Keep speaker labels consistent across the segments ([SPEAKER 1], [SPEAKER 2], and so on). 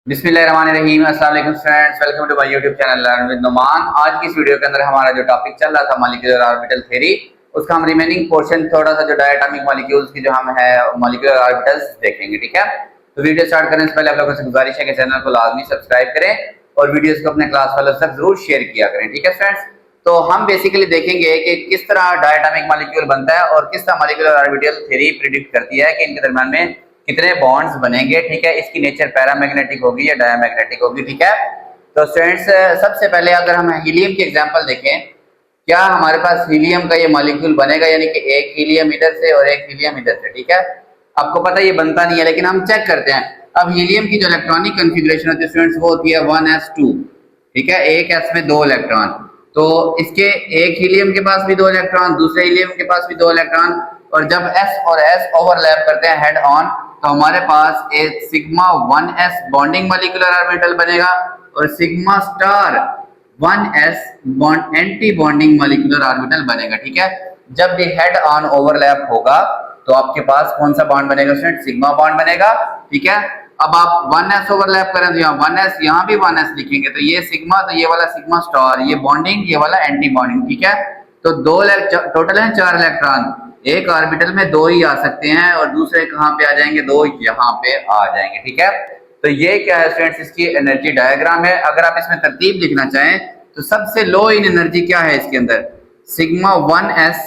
[SPEAKER 1] बिस्मिल्लाहिर्रहमानिर्रहीम। अस्सलाम वालेकुम friends, welcome to my YouTube channel learn with Numan. आज की इस वीडियो के अंदर हमारा जो टॉपिक चल रहा था मॉलिक्यूलर ऑर्बिटल थ्योरी, उसका हम रिमेनिंग पोर्शन थोड़ा सा जो डायटोमिक मॉलिक्यूल्स की जो हम है मॉलिक्यूलर ऑर्बिटल्स देखेंगे। ठीक है, तो वीडियो स्टार्ट करने से पहले आप लोगों से गुजारिश है कि चैनल को लाजमी सब्सक्राइब करें और वीडियोस को अपने क्लास वालों तक जरूर शेयर किया करें। ठीक है फ्रेंड्स, तो हम बेसिकली देखेंगे कि किस तरह डायटोमिक मॉलिक्यूल बनता है और किस तरह मॉलिक्यूलर ऑर्बिटल थ्योरी प्रिडिक्ट करती है कि इनके दरमियान में कितने बॉन्ड्स बनेंगे। ठीक है, इसकी नेचर पैरामैग्नेटिक होगी या डायमैग्नेटिक होगी। ठीक है, तो स्टूडेंट्स सबसे पहले अगर हम हीलियम की एग्जांपल देखें, क्या हमारे पास हीलियम का ये मॉलिक्यूल बनेगा, यानी कि एक हीलियम इधर से और एक हीलियम इधर से। ठीक है, आपको पता है ये बनता नहीं है, लेकिन हम चेक करते हैं। अब हीलियम की जो इलेक्ट्रॉनिक कन्फिग्रेशन होती है स्टूडेंट्स, वो होती है 1s2। ठीक है, एक एस में दो इलेक्ट्रॉन, तो इसके एक हीलियम के पास भी दो इलेक्ट्रॉन, दूसरे हीलियम के पास भी दो इलेक्ट्रॉन, और जब s और s ओवरलैप करते हैं हेड ऑन, तो हमारे पास एक sigma 1s bonding molecular orbital बनेगा और sigma star 1s bond anti bonding molecular orbital बनेगा। ठीक है, जब भी हेड ऑन ओवरलैप होगा तो आपके पास कौन सा बॉन्ड बनेगा स्टूडेंट? सिग्मा बॉन्ड बनेगा। ठीक है, अब आप 1s ओवरलैप करें तो यहाँ 1s, यहाँ भी 1s लिखेंगे, तो ये सिग्मा, तो ये वाला सिग्मा स्टार, ये बॉन्डिंग, ये वाला एंटी बॉन्डिंग। ठीक है, तो दो टोटल है 4 इलेक्ट्रॉन, एक ऑर्बिटल में दो ही आ सकते हैं और दूसरे कहाँ पे आ जाएंगे? दो यहाँ पे आ जाएंगे। ठीक है, तो ये क्या है स्टूडेंट्स? इसकी एनर्जी डायग्राम है। अगर आप इसमें तरतीब लिखना चाहें तो सबसे लो इन एनर्जी क्या है इसके अंदर? सिग्मा 1s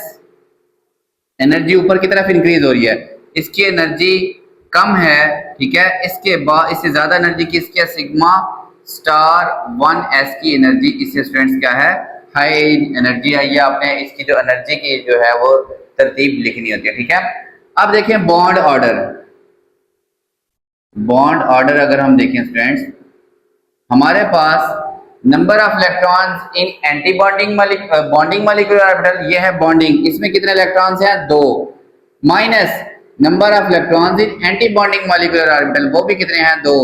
[SPEAKER 1] एनर्जी ऊपर की तरफ इंक्रीज हो रही है, इसकी एनर्जी कम है। ठीक है, इसके बाद इससे ज्यादा एनर्जी किसकी है? सिग्मा स्टार 1s की एनर्जी, इससे स्टूडेंट्स क्या है? हाई एनर्जी है। ये आपने इसकी जो एनर्जी की जो है वो तरतीब लिखनी होती है। ठीक है, अब देखें बॉन्ड ऑर्डर। बॉन्ड ऑर्डर अगर हम देखें स्टूडेंट्स, हमारे पास number of electrons in anti bonding bonding molecular orbital, ये है बॉन्डिंग, इसमें कितने इलेक्ट्रॉन्स हैं? दो, minus number of electrons in anti bonding molecular orbital, वो भी कितने हैं? दो।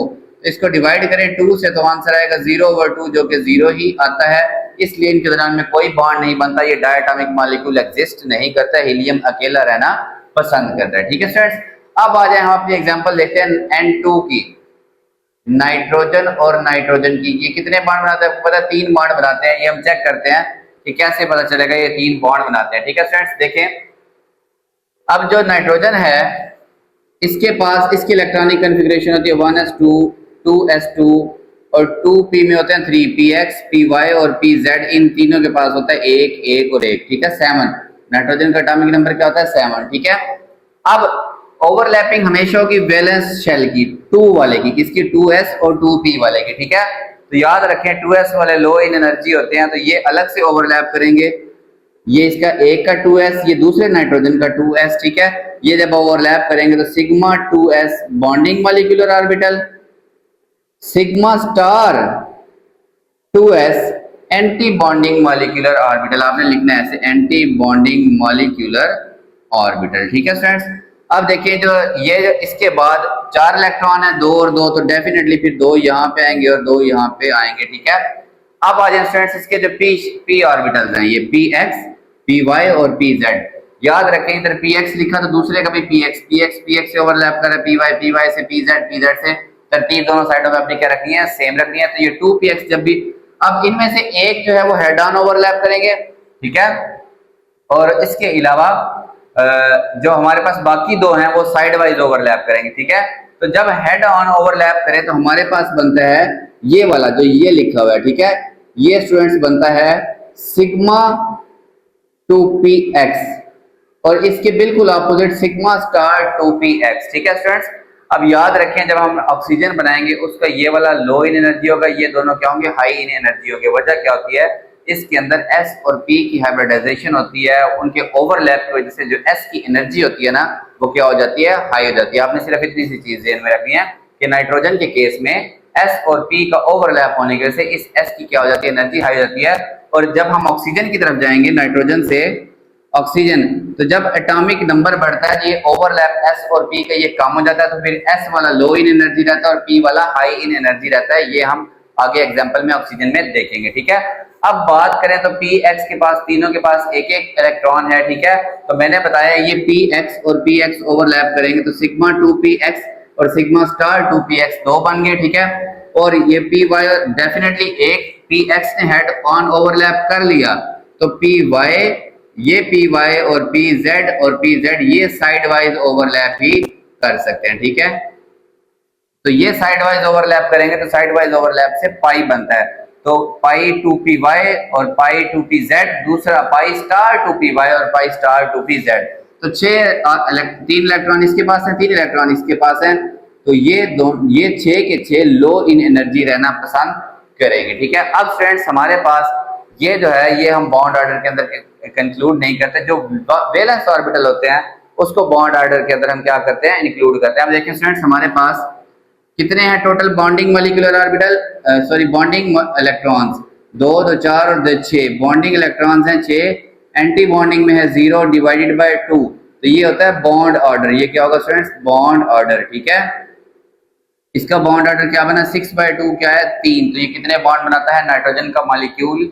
[SPEAKER 1] तो इसको डिवाइड करें 2 से तो आंसर आएगा 0/2, जो कि 0 ही आता है। इसलिए इनके दरमियान में कोई बॉन्ड नहीं बनता, ये डायटोमिक मॉलिक्यूल एग्जिस्ट नहीं करता, हीलियम अकेला रहना पसंद करता है। ठीक है स्टूडेंट्स, अब आ जाए हम अपनी एग्जांपल देखते हैं N2 की, नाइट्रोजन और नाइट्रोजन की। ये कितने बॉन्ड बनाते हैं? आपको पता है 3 बॉन्ड बनाते हैं। ये हम चेक करते हैं कि कैसे पता चलेगा ये 3 बॉन्ड बनाते हैं। ठीक है स्टूडेंट्स, देखें, अब जो नाइट्रोजन है इसके पास इसकी इलेक्ट्रॉनिक कन्फिग्रेशन होती है 1s2, 2s2 और 2p में होते हैं 3px, py और pz। इन तीनों के पास होता है 1, 1 और 1। ठीक है, 7। नाइट्रोजन का एटॉमिक नंबर क्या होता है? 7। ठीक है, अब ओवरलैपिंग हमेशा होगी वैलेंस शेल की, 2 वाले की, किसकी? 2s और 2p वाले की। ठीक है, तो याद रखें 2s वाले लो इन एनर्जी होते हैं, तो ये अलग से ओवरलैप करेंगे। ये इसका एक का 2s, ये दूसरे नाइट्रोजन का 2s। ठीक है, ये जब ओवरलैप करेंगे तो sigma 2s bonding molecular orbital, sigma star 2s anti bonding molecular orbital. आपने लिखना है ऐसे, एंटी बॉन्डिंग मॉलिक्यूलर ऑर्बिटल। ठीक है स्टूडेंट्स, अब देखिए जो ये इसके बाद 4 इलेक्ट्रॉन है, 2 और 2, तो डेफिनेटली फिर 2 यहाँ पे आएंगे और 2 यहाँ पे आएंगे। ठीक है, अब आ जाए स्टूडेंट्स इसके जो p ऑर्बिटल्स हैं, ये px, py और pz। याद रखें इधर px लिखा तो दूसरे का भी px से ओवरलैप कर रहा है, py से pz से, तरतीब दोनों साइडों में अपनी क्या रखनी है? सेम रखनी है। तो ये 2px जब भी, अब इनमें से एक जो है वो हेड ऑन ओवरलैप करेंगे। ठीक है, और इसके अलावा जो हमारे पास बाकी 2 हैं वो साइड वाइज ओवरलैप करेंगे। ठीक है, तो जब हेड ऑन ओवरलैप करें तो हमारे पास बनता है ये वाला जो ये लिखा हुआ है। ठीक है, ये स्टूडेंट्स बनता है सिग्मा 2px और इसके बिल्कुल अपोजिट सिग्मा स्टार 2px। ठीक है स्टूडेंट्स, अब याद रखें जब हम ऑक्सीजन बनाएंगे उसका ये वाला लो इन एनर्जी होगा, ये दोनों क्या होंगे? हाई इन एनर्जी होंगे। वजह क्या होती है? इसके अंदर s और p की हाइब्रिडाइजेशन होती है, उनके ओवरलैप की वजह से जो s की एनर्जी होती है ना, वो क्या हो जाती है? हाई हो जाती है। आपने सिर्फ इतनी सी चीज ध्यान में रखनी है कि नाइट्रोजन के केस में s और p का ओवरलैप होने की वजह से इस s की क्या हो जाती है? एनर्जी हाई हो जाती है। और जब हम ऑक्सीजन की तरफ जाएंगे, नाइट्रोजन से ऑक्सीजन, तो जब एटॉमिक नंबर बढ़ता है ये ओवरलैप s और p का ये कम हो जाता है, तो फिर s वाला लो इन एनर्जी रहता है और p वाला हाई इन एनर्जी रहता है। ये हम आगे एग्जांपल में ऑक्सीजन में देखेंगे। ठीक है, अब बात करें तो px के पास, तीनों के पास एक एक इलेक्ट्रॉन है। ठीक है, तो मैंने बताया ये px और px ओवरलैप करेंगे तो सिग्मा 2px और सिग्मा स्टार 2px 2 बन गए। ठीक है, और ये पी वाई डेफिनेटली एक पी एक्स ने हेड ऑन ओवरलैप कर लिया, तो पी वाई, ये पी वाई और पी जेड और पी जेड ये साइड वाइज ओवरलैप ही कर सकते हैं, ठीक है। तो ये साइड वाइज ओवरलैप करेंगे तो साइड वाइज ओवरलैप से पाई बनता है, तो पाई टू पी वाई और पाई टू पी जेड, दूसरा pi star two P Y और pi star two P Z. तो 3 इलेक्ट्रॉन इसके पास है, 3 इलेक्ट्रॉन इसके पास है, तो ये 6 के 6 लो इन एनर्जी रहना पसंद करेंगे, ठीक है। अब फ्रेंड्स हमारे पास ये जो है ये हम बॉन्ड ऑर्डर के अंदर कंक्लूड नहीं करते, जो वैलेंस ऑर्बिटल होते हैं उसको बॉन्ड ऑर्डर के अंदर हम क्या करते हैं, इंक्लूड करते हैं। अब देखिए स्टूडेंट्स हमारे पास कितने हैं total bonding molecular orbital, sorry bonding electrons, 2 2 4 और 2 6 बॉन्डिंग इलेक्ट्रॉन्स हैं 6, एंटी बॉन्डिंग में है 0 डिवाइडेड बाय 2, तो ये होता है बॉन्ड ऑर्डर। ये क्या होगा स्टूडेंट्स, बॉन्ड ऑर्डर, ठीक है। इसका बॉन्ड ऑर्डर क्या बना, 6/2 क्या है 3, तो ये कितने बॉन्ड बनाता है, नाइट्रोजन का मॉलिक्यूल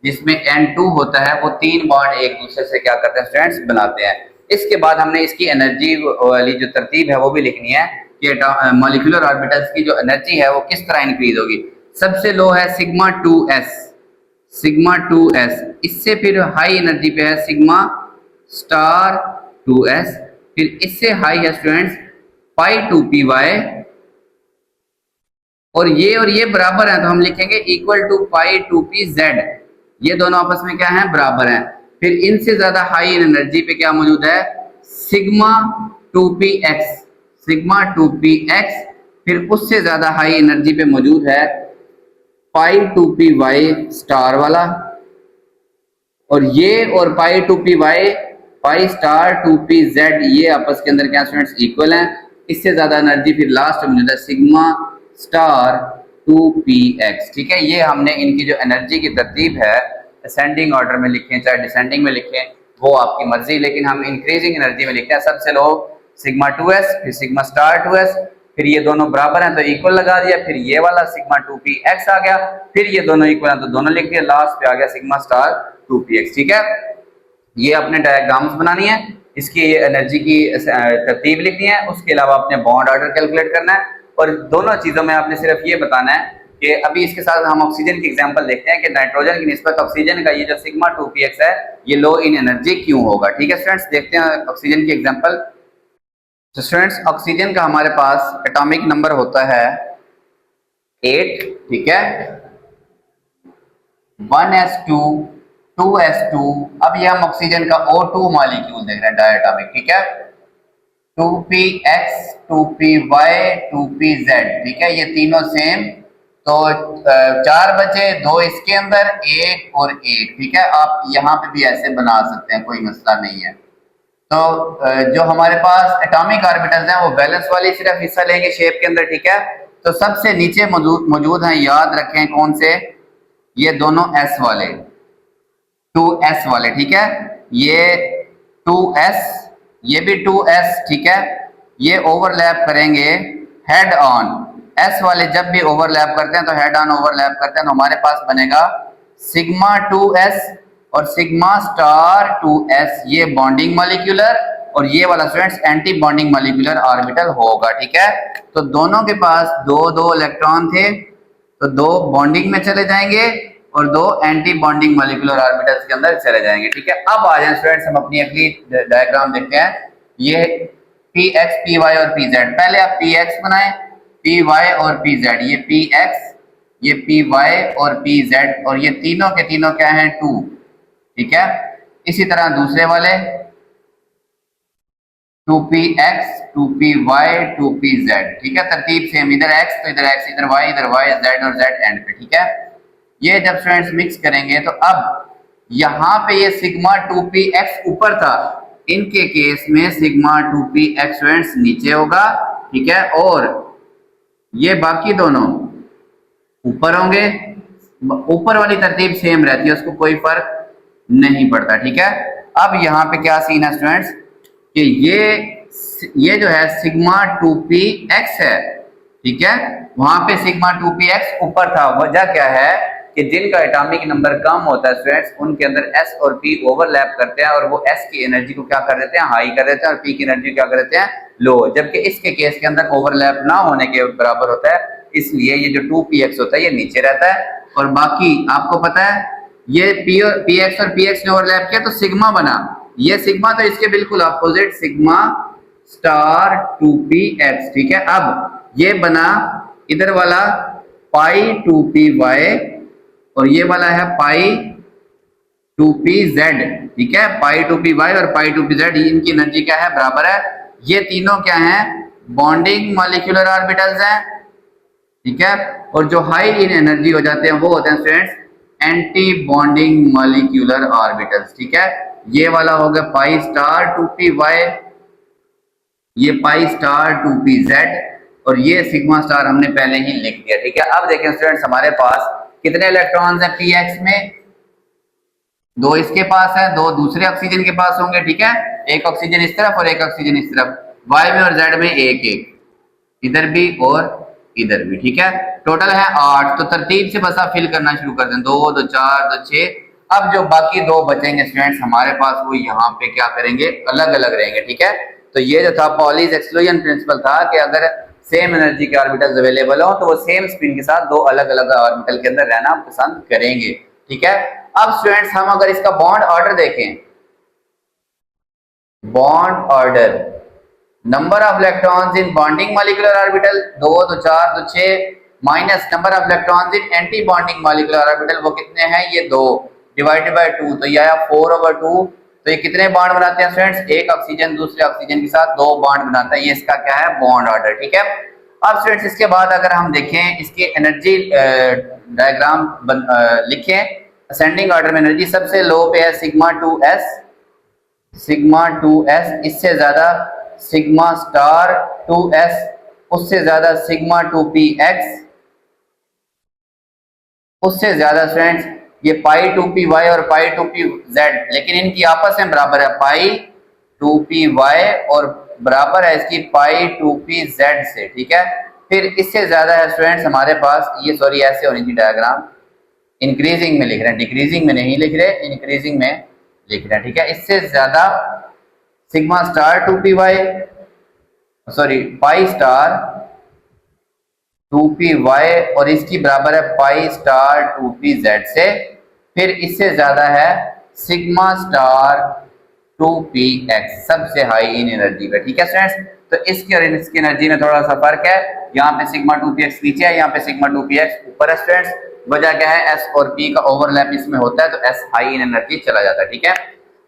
[SPEAKER 1] जिसमें N2 होता है वो 3 बॉन्ड एक दूसरे से क्या करते हैं स्टूडेंट्स, बनाते हैं। इसके बाद हमने इसकी एनर्जी वाली जो तरतीब है वो भी लिखनी है कि मॉलिक्यूलर ऑर्बिटल्स की जो एनर्जी है वो किस तरह इंक्रीज होगी। सबसे लो है सिग्मा 2s, सिग्मा 2s, इससे फिर हाई एनर्जी पे है सिग्मा स्टार 2s, फिर इससे हाई है स्टूडेंट्स पाई 2py, और ये बराबर है तो हम लिखेंगे इक्वल टू पाई 2pz, ये दोनों आपस में क्या है, बराबर हैं। फिर इनसे ज्यादा हाई एनर्जी पे क्या मौजूद है, सिग्मा 2px, सिग्मा 2px, फिर उससे ज्यादा हाई एनर्जी पे मौजूद है पाई 2py स्टार वाला, और ये और पाई 2py पाई स्टार 2pz ये आपस के अंदर क्या स्टूडेंट्स, इक्वल हैं। इससे ज्यादा एनर्जी फिर लास्ट में मौजूद है सिग्मा स्टार 2px, ठीक है। ये हमने इनकी जो एनर्जी की तरतीब है असेंडिंग ऑर्डर में लिखें चाहे डिसेंडिंग में लिखें वो आपकी मर्जी, लेकिन हम इंक्रीजिंग एनर्जी में लिखते हैं। सबसे लो सिग्मा 2s, फिर सिग्मा स्टार 2s, फिर ये दोनों बराबर हैं तो इक्वल लगा दिया, फिर ये वाला सिग्मा 2px आ गया, फिर ये दोनों इक्वल हैं तो दोनों लिख दिया, लास्ट पे आ गया सिग्मा स्टार 2px, ठीक है। ये अपने डायग्राम्स बनानी है, इसकी एनर्जी की तरतीब लिखनी है, उसके अलावा अपने बॉन्ड ऑर्डर कैलकुलेट करना है, और दोनों चीजों में आपने सिर्फ ये बताना है कि अभी इसके साथ हम ऑक्सीजन की एग्जांपल देखते हैं कि नाइट्रोजन की निस्बत ऑक्सीजन का ये जो सिग्मा 2px है ये लो इन एनर्जी क्यों होगा, ठीक है स्टूडेंट्स। देखते हैं ऑक्सीजन की एग्जांपल। तो स्टूडेंट्स ऑक्सीजन का हमारे पास एटॉमिक नंबर होता है 8, ठीक है, 1s2 2s2, अब ये हम ऑक्सीजन का O2 मॉलिक्यूल देख रहे हैं डायटोमिक, ठीक है, 2px 2py 2pz, ठीक है, ये तीनों सेम, तो 4 बचे, 2 इसके अंदर 1 और 1, ठीक है। आप यहाँ पे भी ऐसे बना सकते हैं, कोई मसला नहीं है। तो जो हमारे पास एटॉमिक ऑर्बिटल्स हैं वो बैलेंस वाली सिर्फ हिस्सा लेंगे शेप के अंदर, ठीक है। तो सबसे नीचे मौजूद हैं, याद रखें कौन से, ये दोनों s वाले 2s वाले, ठीक है, ये 2s, ये भी 2s, ठीक है, ये ओवरलैप करेंगे हेड ऑन, s वाले जब भी ओवरलैप करते हैं तो हेड ऑन ओवरलैप करते हैं, तो हमारे पास बनेगा सिग्मा 2s और सिग्मा स्टार 2s, ये बॉन्डिंग मॉलिक्यूलर, और ये वाला students anti bonding molecular orbital होगा, ठीक है। तो दोनों के पास 2 इलेक्ट्रॉन थे, तो 2 बॉन्डिंग में चले जाएंगे और 2 एंटी बॉन्डिंग मॉलिक्यूलर ऑर्बिटल्स के अंदर चले जाएंगे, ठीक है। अब आ जाए स्टूडेंट्स हम अपनी अगली डायग्राम देखते हैं, ये px py और pz, पहले आप px बनाएं, py और pz, ये px ये py और pz, और ये तीनों के तीनों क्या हैं 2, ठीक है। इसी तरह दूसरे वाले 2px 2py 2pz, ठीक है, तरतीब सेम, इधर x तो इधर x, इधर y z और z एंड पे, ठीक है। ये जब स्टूडेंट्स मिक्स करेंगे तो अब यहाँ पे ये सिग्मा 2px ऊपर था, इनके केस में सिग्मा 2px स्टूडेंट्स नीचे होगा, ठीक है, और ये बाकी दोनों ऊपर होंगे, ऊपर वाली तरतीब सेम रहती है, उसको कोई फर्क नहीं पड़ता, ठीक है। अब यहाँ पे क्या सीन है स्टूडेंट्स कि ये जो है सिग्मा 2px है, ठीक है, वहां पे सिग्मा 2px ऊपर था, वजह क्या है कि जिनका एटॉमिक नंबर कम होता है स्टूडेंट्स उनके अंदर s और p ओवरलैप करते हैं, और वो s की एनर्जी को क्या कर देते हैं, हाई कर देते हैं, और p की एनर्जी क्या कर देते हैं, लो, जबकि इसके केस के अंदर ओवरलैप ना होने के बराबर होता है, इसलिए ये जो 2px होता है ये नीचे रहता है। और बाकी आपको पता है ये px और px ने ओवरलैप किया तो सिग्मा बना, ये सिग्मा तो इसके बिल्कुल अपोजिट सिग्मा स्टार 2px। ठीक है, अब ये बना इधर वाला पाई 2py और ये वाला है पाई 2pz। ठीक है, पाई 2py और पाई 2pz इनकी एनर्जी क्या है, बराबर है। ये तीनों क्या हैं, बॉन्डिंग मॉलिक्यूलर ऑर्बिटल्स हैं। ठीक है, और जो हाई इन एनर्जी हो जाते हैं वो होते हैं students anti bonding molecular orbitals. ठीक है, ये वाला हो गया पाई स्टार 2py, ये पाई स्टार 2pz और ये सिग्मा स्टार हमने पहले ही लिख दिया। ठीक है, अब देखें स्टूडेंट्स हमारे पास कितने इलेक्ट्रॉन्स हैं px में, दो इसके पास है, दो दूसरे ऑक्सीजन के पास होंगे। ठीक है, एक ऑक्सीजन इस तरफ और एक ऑक्सीजन इस तरफ, y में और z में एक एक, इधर भी और इधर भी। ठीक है, टोटल है 8। तो तरतीब से बस आप फिल करना शुरू कर दें, 2 2 4 2 6। अब जो बाकी दो बचेंगे स्टूडेंट्स हमारे पास वो यहाँ पे क्या करेंगे, अलग अलग रहेंगे। ठीक है, तो ये जो था पॉलीज एक्सक्लूजन प्रिंसिपल था कि अगर सेम एनर्जी के ऑर्बिटल्स अवेलेबल हो तो वो सेम स्पिन के साथ दो अलग अलग ऑर्बिटल के अंदर रहना पसंद करेंगे। ठीक है, अब स्टूडेंट्स हम अगर इसका बॉन्ड ऑर्डर देखें, bond order number of electrons in bonding molecular orbital 2 2 4 2 6 minus number of electrons in anti bonding molecular orbital वो कितने हैं, ये 2 डिवाइडेड बाय 2 तो ये आया 4/2। तो ये कितने बॉन्ड बनाते हैं स्टूडेंट्स, एक ऑक्सीजन दूसरे ऑक्सीजन के साथ 2 बॉन्ड बनाता है, ये इसका क्या है, बॉन्ड ऑर्डर। ठीक है, अब स्टूडेंट्स इसके बाद अगर हम देखें इसकी एनर्जी डायग्राम लिखें, असेंडिंग ऑर्डर में एनर्जी सबसे लो पे है सिग्मा 2s, सिग्मा 2s, इससे ज्यादा सिग्मा स्टार 2s, उससे ज्यादा सिग्मा 2px, उससे ज्यादा स्टूडेंट्स ये पाई 2py और पाई 2pz, लेकिन इनकी आपस में बराबर है पाई 2py और बराबर है इसकी पाई 2pz से। ठीक है, फिर इससे ज्यादा है स्टूडेंट्स हमारे पास, ये सॉरी ऐसे होनी चाहिए डायग्राम, इंक्रीजिंग में लिख रहे हैं, डिक्रीजिंग में नहीं लिख रहे, इंक्रीजिंग में लिख रहे हैं। ठीक है, इससे ज्यादा sigma star 2py sorry pi star 2py और इसकी बराबर है पाई स्टार 2pz से, फिर इससे ज्यादा है सिग्मा स्टार 2px, सबसे हाई इन एनर्जी पे। ठीक है स्टूडेंट्स, तो इसकी और इसकी एनर्जी में थोड़ा सा फर्क है, यहाँ पे सिग्मा 2px नीचे है, यहाँ पे सिग्मा 2px ऊपर है स्टूडेंट्स। वजह क्या है, s और p का ओवरलैप इसमें होता है तो s हाई इन एनर्जी चला जाता है। ठीक है,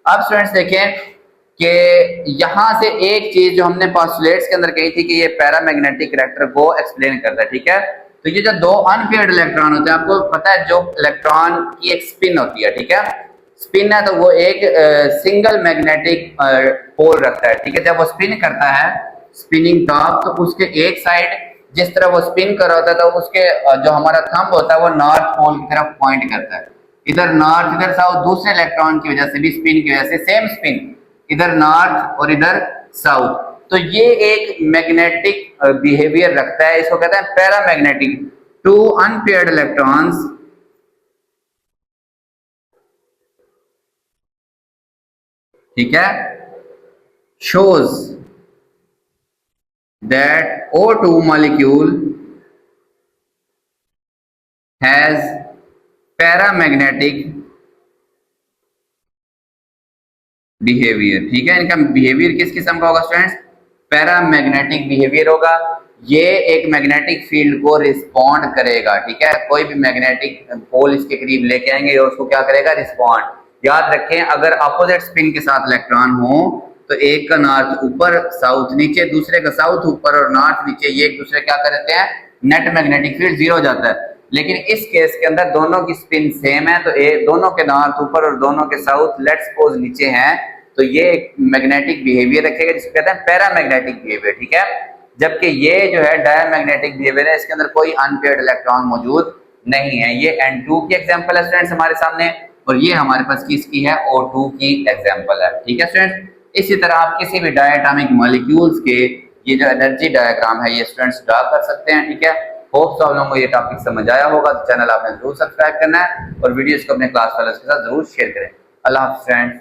[SPEAKER 1] अब स्टूडेंट्स देखें कि यहां से एक चीज जो हमने पोस्टुलेट्स के अंदर कही थी कि ये पैरामैग्नेटिक करैक्टर को एक्सप्लेन करता है। ठीक है, तो ये जो दो अनपेयर्ड इलेक्ट्रॉन होते हैं, आपको पता है जो इलेक्ट्रॉन की एक स्पिन होती है, ठीक है, स्पिन है तो वो एक सिंगल मैग्नेटिक पोल रखता है। ठीक है, जब वो स्पिन करता है स्पिनिंग टॉप तो उसके एक साइड जिस तरह वो स्पिन कर रहा होता है तो उसके जो हमारा थंब होता है वो नॉर्थ पोल की तरफ पॉइंट करता है, इधर नॉर्थ इधर साउथ, दूसरे इलेक्ट्रॉन की वजह से भी स्पिन की वजह से सेम स्पिन, इधर नॉर्थ और इधर साउथ। तो ये एक मैग्नेटिक बिहेवियर रखता है, इसको कहते हैं पैरामैग्नेटिक। टू अनपेयर्ड इलेक्ट्रॉन्स ठीक है shows that O2 molecule has paramagnetic behavior। ठीक है, इनका बिहेवियर किस किस्म का होगा स्टूडेंट्स, पैरामैग्नेटिक बिहेवियर होगा। ये एक मैग्नेटिक फील्ड को रिस्पॉन्ड करेगा। ठीक है, कोई भी मैग्नेटिक पोल इसके करीब लेके आएंगे और उसको क्या करेगा, रिस्पॉन्ड। याद रखें अगर अपोजिट स्पिन के साथ इलेक्ट्रॉन हो तो एक का नॉर्थ ऊपर साउथ नीचे, दूसरे का साउथ ऊपर और नॉर्थ नीचे, ये एक दूसरे क्या कर देते हैं, नेट मैग्नेटिक फील्ड जीरो हो जाता है। लेकिन इस केस के अंदर दोनों की स्पिन सेम है तो दोनों के नॉर्थ ऊपर और दोनों के साउथ लेट्स सपोज नीचे हैं, तो ये एक मैग्नेटिक बिहेवियर रखेगा जिसको कहते हैं पैरामैग्नेटिक बिहेवियर। ठीक है, जबकि ये जो है डायमैग्नेटिक बिहेवियर है, इसके अंदर कोई अनपेयर्ड इलेक्ट्रॉन मौजूद नहीं है। ये N2 की एग्जांपल है स्टूडेंट्स हमारे सामने, और ये हमारे पास किसकी है, O2 की एग्जांपल है। ठीक है स्टूडेंट्स, इसी तरह आप किसी भी डायटोमिक मॉलिक्यूल्स के ये जो एनर्जी डायग्राम है ये स्टूडेंट्स ड्रा कर सकते हैं। ठीक है, होप आप लोगों को ये टॉपिक समझ आया होगा, तो चैनल आपने जरूर सब्सक्राइब करना है और वीडियोस को अपने क्लास वालों के साथ जरूर शेयर करें। अल्लाह हाफ़िज़ फ्रेंड्स।